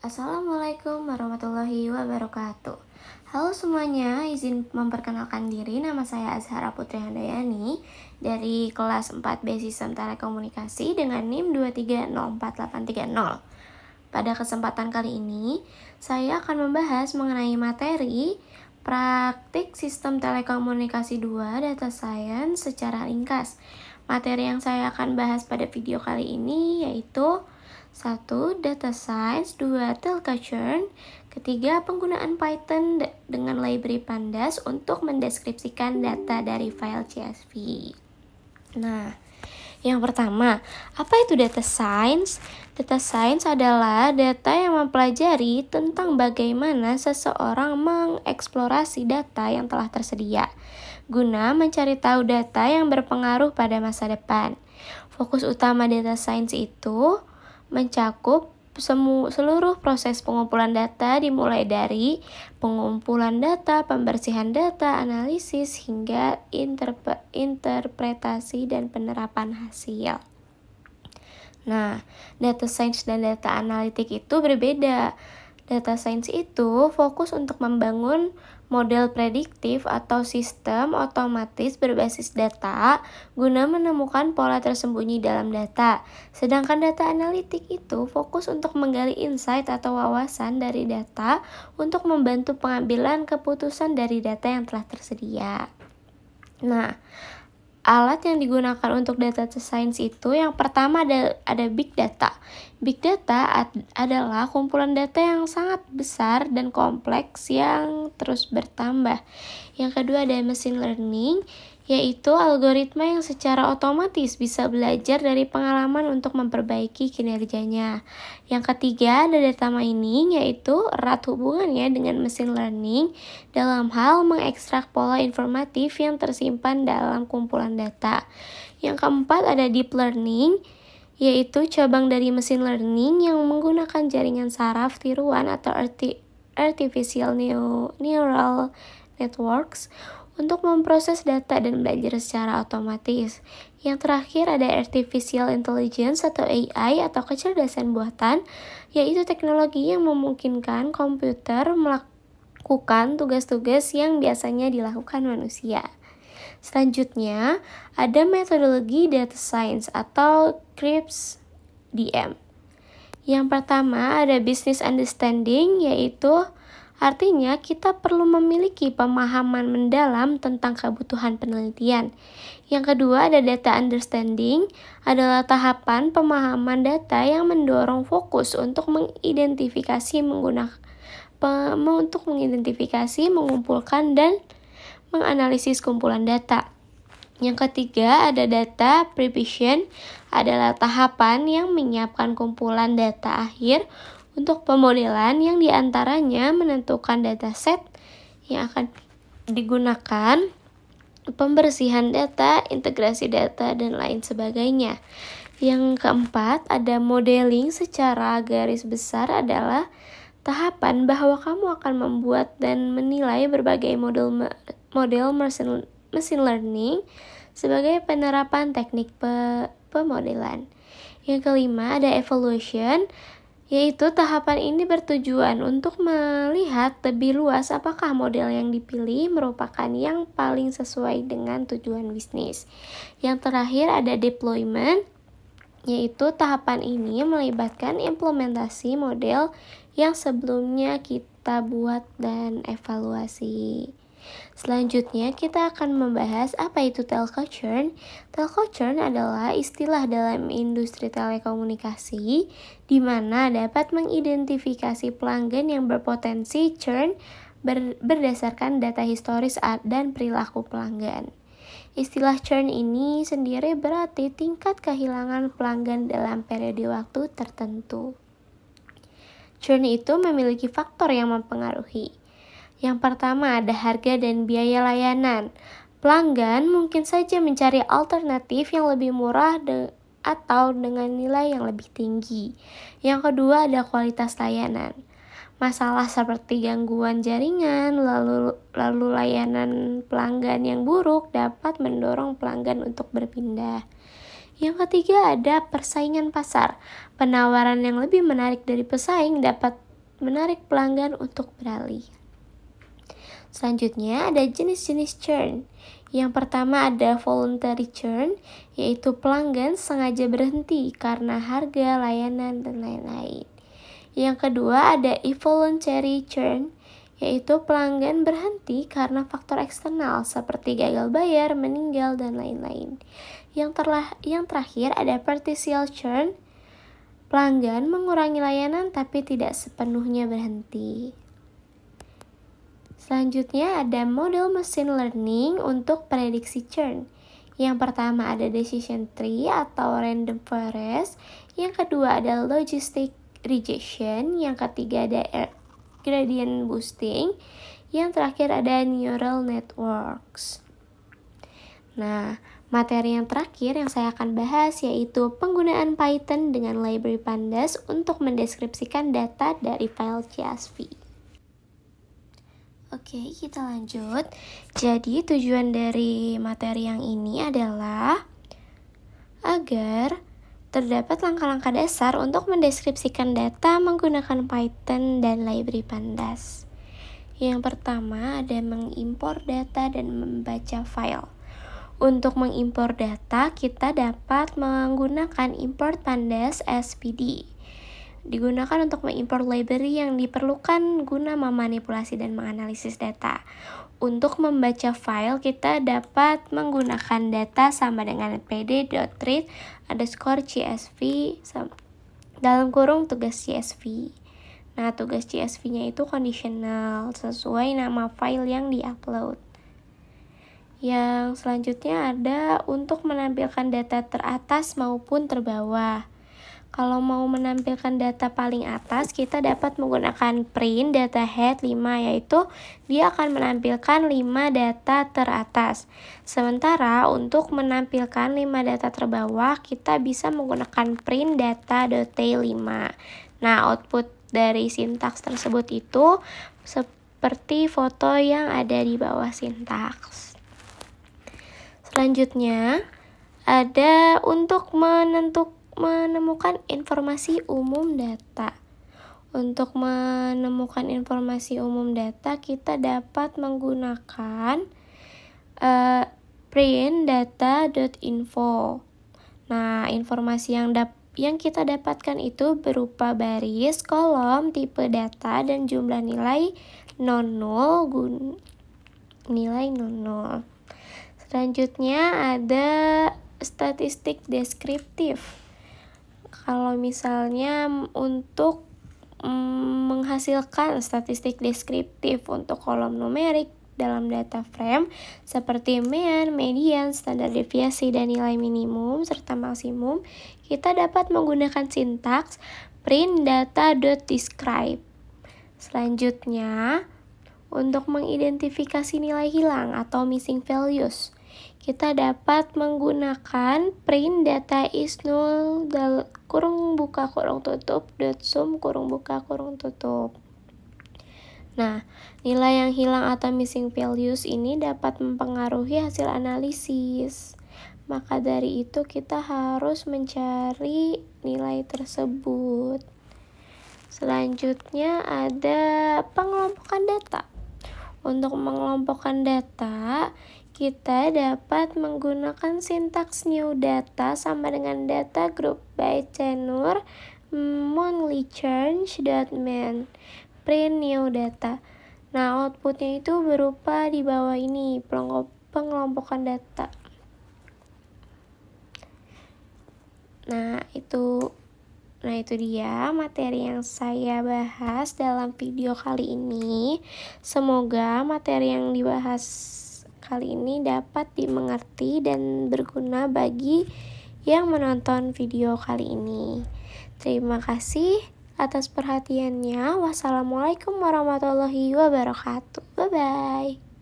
Assalamualaikum warahmatullahi wabarakatuh. Halo semuanya, izin memperkenalkan diri. Nama saya Azhara Putri Handayani dari kelas 4B Sistem Telekomunikasi dengan NIM 2304830. Pada kesempatan kali ini, saya akan membahas mengenai materi praktik Sistem Telekomunikasi 2 Data Science secara ringkas. Materi yang saya akan bahas pada video kali ini yaitu 1. Data Science, 2. Telculture, ketiga penggunaan Python dengan library Pandas untuk mendeskripsikan data dari file CSV. Nah, yang pertama, apa itu data science? Data science adalah data yang mempelajari tentang bagaimana seseorang mengeksplorasi data yang telah tersedia guna mencari tahu data yang berpengaruh pada masa depan. Fokus utama data science itu mencakup seluruh proses pengumpulan data dimulai dari pengumpulan data, pembersihan data, analisis, hingga interpretasi dan penerapan hasil. Nah, data science dan data analitik itu berbeda. Data science itu fokus untuk membangun model prediktif atau sistem otomatis berbasis data guna menemukan pola tersembunyi dalam data. Sedangkan data analitik itu fokus untuk menggali insight atau wawasan dari data untuk membantu pengambilan keputusan dari data yang telah tersedia. Nah, alat yang digunakan untuk data science itu yang pertama ada big data. Big data adalah kumpulan data yang sangat besar dan kompleks yang terus bertambah. Yang kedua ada machine learning, yaitu algoritma yang secara otomatis bisa belajar dari pengalaman untuk memperbaiki kinerjanya. Yang ketiga ada data mining, yaitu erat hubungannya dengan machine learning dalam hal mengekstrak pola informatif yang tersimpan dalam kumpulan data. Yang keempat ada deep learning, yaitu cabang dari machine learning yang menggunakan jaringan saraf tiruan atau artificial neural networks untuk memproses data dan belajar secara otomatis. Yang terakhir ada artificial intelligence atau AI atau kecerdasan buatan, yaitu teknologi yang memungkinkan komputer melakukan tugas-tugas yang biasanya dilakukan manusia. Selanjutnya, ada metodologi data science atau CRISP-DM. Yang pertama ada business understanding, yaitu artinya kita perlu memiliki pemahaman mendalam tentang kebutuhan penelitian. Yang kedua ada data understanding, adalah tahapan pemahaman data yang mendorong fokus untuk mengidentifikasi, mengumpulkan dan menganalisis kumpulan data. Yang ketiga ada data preparation, adalah tahapan yang menyiapkan kumpulan data akhir untuk pemodelan yang diantaranya menentukan dataset yang akan digunakan, pembersihan data, integrasi data, dan lain sebagainya. Yang keempat ada modeling, secara garis besar adalah tahapan bahwa kamu akan membuat dan menilai berbagai model machine learning sebagai penerapan teknik pemodelan. Yang kelima ada evaluation, yaitu tahapan ini bertujuan untuk melihat lebih luas apakah model yang dipilih merupakan yang paling sesuai dengan tujuan bisnis. Yang terakhir ada deployment, yaitu tahapan ini melibatkan implementasi model yang sebelumnya kita buat dan evaluasi. Selanjutnya kita akan membahas apa itu telculture. Telculture adalah istilah dalam industri telekomunikasi di mana dapat mengidentifikasi pelanggan yang berpotensi churn berdasarkan data historis dan perilaku pelanggan. Istilah churn ini sendiri berarti tingkat kehilangan pelanggan dalam periode waktu tertentu. Churn itu memiliki faktor yang mempengaruhi. Yang pertama ada harga dan biaya layanan. Pelanggan mungkin saja mencari alternatif yang lebih murah atau dengan nilai yang lebih tinggi. Yang kedua ada kualitas layanan. Masalah seperti gangguan jaringan, lalu layanan pelanggan yang buruk dapat mendorong pelanggan untuk berpindah. Yang ketiga ada persaingan pasar. Penawaran yang lebih menarik dari pesaing dapat menarik pelanggan untuk beralih. Selanjutnya ada jenis-jenis churn. Yang pertama ada voluntary churn, yaitu pelanggan sengaja berhenti karena harga, layanan, dan lain-lain. Yang kedua ada involuntary churn, yaitu pelanggan berhenti karena faktor eksternal seperti gagal bayar, meninggal, dan lain-lain. Yang terakhir ada partial churn, pelanggan mengurangi layanan tapi tidak sepenuhnya berhenti. Selanjutnya ada model machine learning untuk prediksi churn. Yang pertama ada decision tree atau random forest. Yang kedua ada logistic regression. Yang ketiga ada gradient boosting. Yang terakhir ada neural networks. Nah, materi yang terakhir yang saya akan bahas yaitu penggunaan Python dengan library Pandas untuk mendeskripsikan data dari file CSV. Oke, kita lanjut. Jadi, tujuan dari materi yang ini adalah agar terdapat langkah-langkah dasar untuk mendeskripsikan data menggunakan Python dan library Pandas. Yang pertama ada mengimpor data dan membaca file. Untuk mengimpor data, kita dapat menggunakan import pandas SPD. Digunakan untuk mengimpor library yang diperlukan guna memanipulasi dan menganalisis data. Untuk membaca file, kita dapat menggunakan data sama dengan pd.read_csv dalam kurung tugas CSV. Nah, tugas CSV-nya itu conditional sesuai nama file yang diupload. Yang selanjutnya ada untuk menampilkan data teratas maupun terbawah. Kalau mau menampilkan data paling atas, kita dapat menggunakan print data head 5, yaitu dia akan menampilkan 5 data teratas. Sementara untuk menampilkan 5 data terbawah, kita bisa menggunakan print data.t5. Nah, output dari sintaks tersebut itu seperti foto yang ada di bawah sintaks. Selanjutnya, ada untuk menemukan informasi umum data. Untuk menemukan informasi umum data, kita dapat menggunakan print data.info. Nah, informasi yang kita dapatkan itu berupa baris, kolom, tipe data, dan jumlah nilai non-nol. Selanjutnya ada statistik deskriptif. Kalau misalnya untuk menghasilkan statistik deskriptif untuk kolom numerik dalam data frame seperti mean, median, standar deviasi, dan nilai minimum serta maksimum, kita dapat menggunakan sintaks print data.describe. Selanjutnya, untuk mengidentifikasi nilai hilang atau missing values, kita dapat menggunakan print data is null kurung buka kurung tutup .sum kurung buka kurung tutup. Nah, nilai yang hilang atau missing values ini dapat mempengaruhi hasil analisis. Maka dari itu kita harus mencari nilai tersebut. Selanjutnya ada pengelompokan data. Untuk mengelompokkan data, kita dapat menggunakan sintaks new data sama dengan data group by tenure monthly change.main print new data. Nah, outputnya itu berupa di bawah ini, pengelompokan data. Nah, itu dia materi yang saya bahas dalam video kali ini. Semoga materi yang dibahas kali ini dapat dimengerti dan berguna bagi yang menonton video kali ini. Terima kasih atas perhatiannya. Wassalamualaikum warahmatullahi wabarakatuh. Bye-bye.